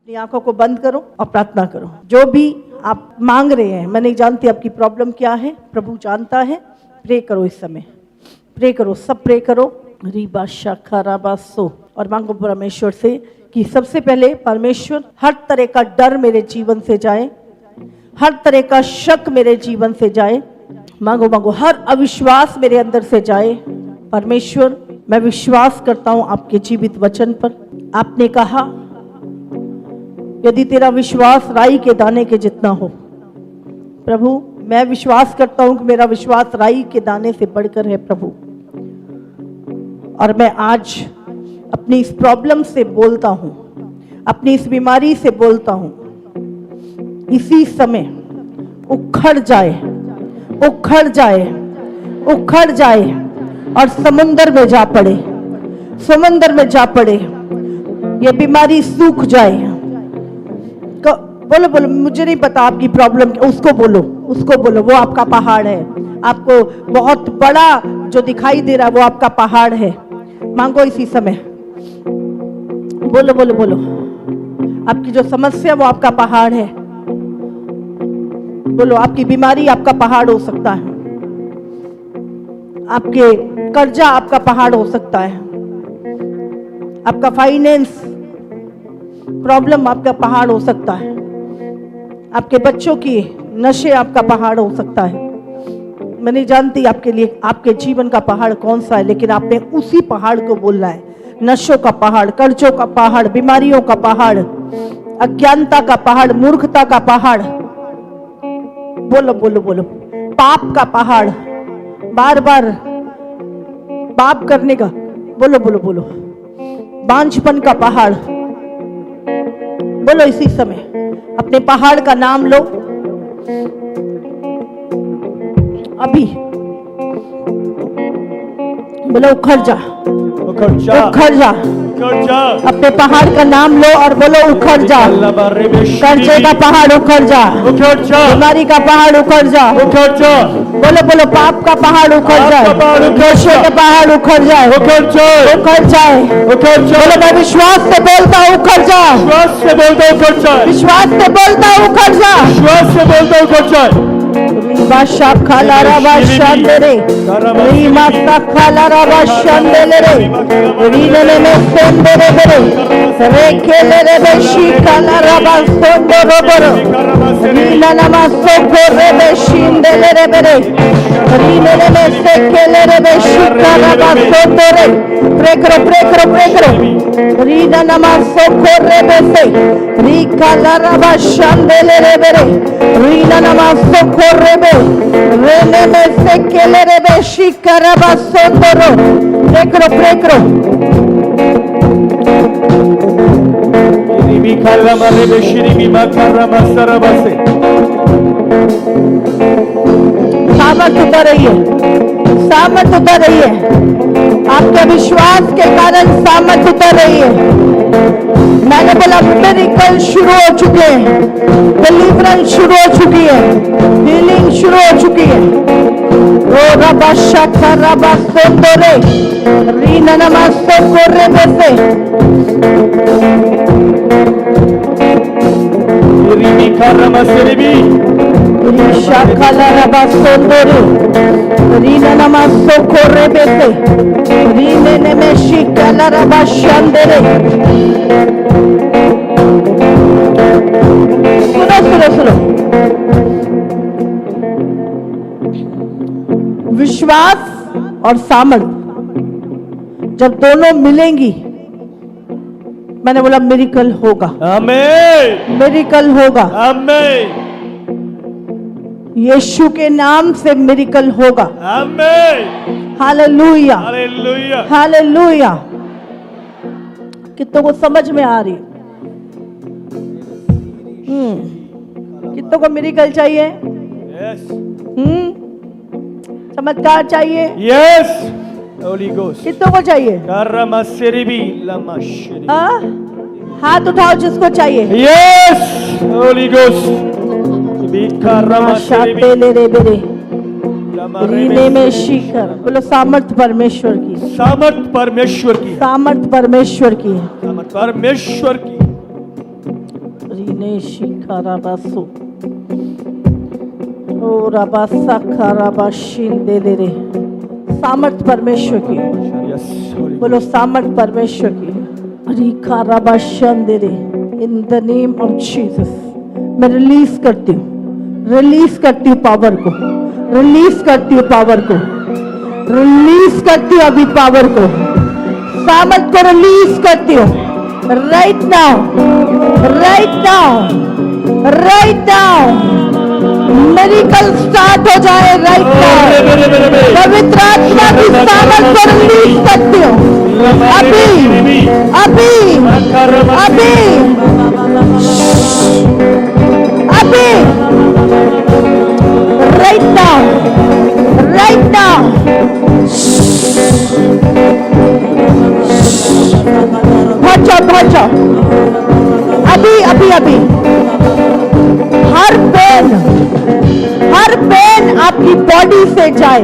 अपनी आंखों को बंद करो और प्रार्थना करो। जो भी आप मांग रहे हैं, मैं नहीं जानती आपकी प्रॉब्लम क्या है, प्रभु जानता है। प्रे करो, इस समय प्रे करो, सब प्रे करो। रीबा शाखा राबासो, और मांगो परमेश्वर से कि सबसे पहले परमेश्वर हर तरह का डर मेरे जीवन से जाए, हर तरह का शक मेरे जीवन से जाए। मांगो मांगो, हर अविश्वास मेरे अंदर से जाए। परमेश्वर, मैं विश्वास करता हूं आपके जीवित वचन पर। आपने कहा यदि तेरा विश्वास राई के दाने के जितना हो, प्रभु मैं विश्वास करता हूं कि मेरा विश्वास राई के दाने से बढ़कर है प्रभु। और मैं आज अपनी इस प्रॉब्लम से बोलता हूं, अपनी इस बीमारी से बोलता हूं, इसी समय उखड़ जाए, उखड़ जाए, उखड़ जाए और समुंदर में जा पड़े, समुंदर में जा पड़े। ये बीमारी सूख जाए। बोलो बोलो, मुझे नहीं पता आपकी प्रॉब्लम, उसको बोलो, उसको बोलो। वो आपका पहाड़ है, आपको बहुत बड़ा जो दिखाई दे रहा है वो आपका पहाड़ है। मांगो इसी समय, बोलो बोलो बोलो। आपकी जो समस्या वो आपका पहाड़ है। बोलो, आपकी बीमारी आपका पहाड़ हो सकता है, आपके कर्जा आपका पहाड़ हो सकता है, आपका फाइनेंस प्रॉब्लम आपका पहाड़ हो सकता है, आपके बच्चों की नशे आपका पहाड़ हो सकता है। मैं नहीं जानती आपके लिए आपके जीवन का पहाड़ कौन सा है, लेकिन आपने उसी पहाड़ को बोलना है। नशों का पहाड़, कर्जों का पहाड़, बीमारियों का पहाड़, अज्ञानता का पहाड़, मूर्खता का पहाड़, बोलो बोलो बोलो, पाप का पहाड़, बार बार पाप करने का, बोलो बोलो बोलो, बांझपन का पहाड़, बोलो इसी समय। अपने पहाड़ का नाम लो अभी, बोलो उखड़ जा, उखड़ जा, उखड़ जा, उखड़ जा। अपने पहाड़ का नाम लो और बोलो उखड़ जा। कर्जे का पहाड़ उखड़ जा, उखड़ जा। बीमारी का पहाड़ उखड़ जा, उखड़ जा। बोलो बोलो, पाप का पहाड़ उखड़ जाए, दोषों के पहाड़ उखड़ जाए, उखड़ जाए, उखड़ जाए, उखड़ जाए। बोलो, मैं विश्वास से बोलता हूँ उखड़ जा, विश्वास से बोलता हूँ उखड़ जाए, विश्वास से बोलता हूँ उखड़ जा, विश्वास से बोलता हूँ उखड़ जाए। बाशा खाला राबा शांदेरे, रीमा सा खाला राबा शांदेले रे, रीने में सोंदेरे बेरे, रेखेले रे बेशी खाला राबा सोंदरो बरो, रीना नमा सोखो रे बेशिंदेले रे बेरे, रीने में सेखेले रे बेशी खाला राबा सोंदरे। प्रे करो, प्रे करो, प्रे करो। रीना नमा सोखो रे बेसे, री खाला राबा शांदेले रे बेरे, रीना नमा सोखो रे बे, रेने में से केले रे बे शिकरबा सोंदरो। प्रे करो, प्रे करो। रिमी खाला रे बे शिरीमी माकरबा सरबसे। सामर्थ उतर रही है, सामर्थ उतर रही है, आपके विश्वास के कारण सामर्थ उतर रही है। मैंने बोला मिरेकल शुरू हो चुके हैं, डिलीवरेंस शुरू हो चुकी है, हीलिंग शुरू हो चुकी है। ओ रबा शाखा रबा सोंदोरे, रीना नमा सोकोरे बेसे, रीमी खारमा सेरीबी, री शाखा रबा सोंदोरे, रीना नमा सोकोरे बेसे, रीने में शिकला रबा शांदेरे। सुनो सुनो सुनो, विश्वास और सामर्थ जब दोनों मिलेंगी, मैंने बोला मिरेकल होगा, आमीन, मिरेकल होगा, आमीन। यीशु के नाम से मिरेकल होगा, आमीन, हालेलुया, हालेलुया, हालेलुया। कितनों को समझ में आ रही? कितनों को मिरेकल चाहिए? यस। चमत्कार चाहिए? यस। होली घोस्ट। कितनों को चाहिए? हाथ उठाओ जिसको चाहिए। यस। होली घोस्ट। में शिखर, बोलो सामर्थ परमेश्वर की, सामर्थ परमेश्वर की, सामर्थ परमेश्वर की, सामर्थ परमेश्वर की। रीने शिखा बासो ओ रबासा खाराबा शिंदे दे रे। सामर्थ परमेश्वर की, बोलो सामर्थ परमेश्वर की। रिखा रबा शिंदे रे। In the name of Jesus मैं रिलीज करती हूँ, रिलीज करती हूँ पावर को, रिलीज करती हूँ पावर को, रिलीज करती हूँ अभी पावर को, सामर्थ को रिलीज करती हूँ। Right now, right now, right now medical start हो जाए। राइट नाउ पवित्र आत्मा की सामर्थ को रिलीज करती हूँ अभी अभी अभी अभी। राइट नाउ, राइट नाउ भाग जाओ अभी अभी अभी। हर पेन आपकी बॉडी से जाए,